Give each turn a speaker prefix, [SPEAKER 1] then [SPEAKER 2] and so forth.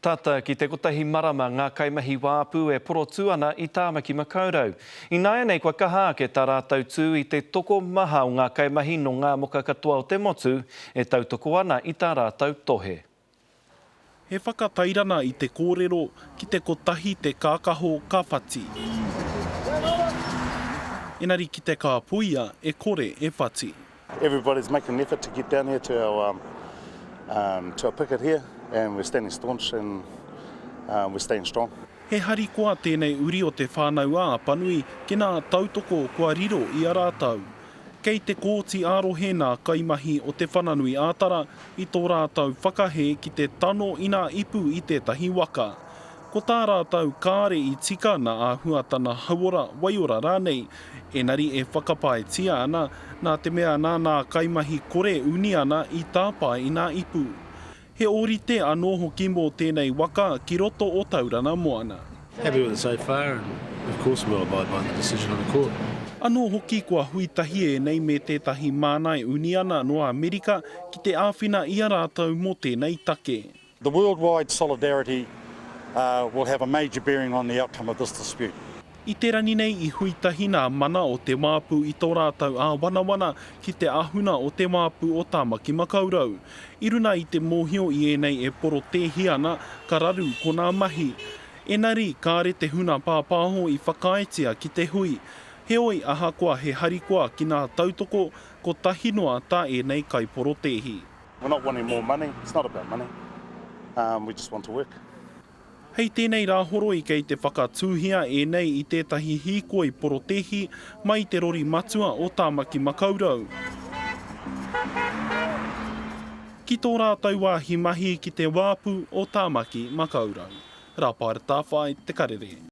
[SPEAKER 1] Tata ki te kotahi marama ngā kaimahi wāpū e porotu ana i Tāmaki Makaurau. I nāia nei kua kaha ke tā rātau tū i te toko maha o ngā kaimahi no ngā moka katoa o te motu e tautoko ana i tā rātau tohe.
[SPEAKER 2] He whakatairana i te kōrero ki te kotahi te kākaho kawhati. Engari ki te kāpuia e kore e whati.
[SPEAKER 3] Everybody's making an effort to get down here to our picket here, and we're standing staunch and we're staying strong.
[SPEAKER 2] He hari koa tēnei uri o te whānau a Panui ki nā tautoko kua riro i a rātau. Kei te kōti arohe nā kaimahi o te whananui ātara i tō rātau whakahe ki te tano i nā ipu i tētahi waka. Ko tā rātau kāre i tika nā āhuatana hauora waiora rānei, engari e whakapaetia ana nā te mea nā kaimahi kore uni ana i tāpai i nā ipu. He orite anō hoki mō tēnei waka ki roto o taurana moana.
[SPEAKER 4] Happy with it so far, and of course we'll abide by the decision of the court.
[SPEAKER 2] Anō hoki kua huitahi e nei me tētahi mānai uni ana no Amerika ki te āwhina i a rātau mō tēnei take.
[SPEAKER 5] The worldwide solidarity will have a major bearing on the outcome of this dispute.
[SPEAKER 2] I te rani nei i huitahi nā mana o te māpū i tō rātau a wanawana ki te ahuna o te māpū o Tāmaki Makaurau. I runa i te mōhio i enei e poro tēhi ana ka raru ko nā mahi. Engari, kāre te huna pāpāho i whakaetia ki te hui. He oi aha koa he hari koa ki nā tautoko ko tahi noa tā e nei kai poro tēhi.
[SPEAKER 3] We're not wanting more money, it's not about money. We just want to work.
[SPEAKER 2] Hei tēnei rā horo i kei te whakatūhia e nei i tētahi hīkoi porotehi mai te rori matua o Tāmaki Makaurau. Ki tō rātau wāhi mahi ki te wāpū o Tāmaki Makaurau. Rā pāre tāwhai te karere.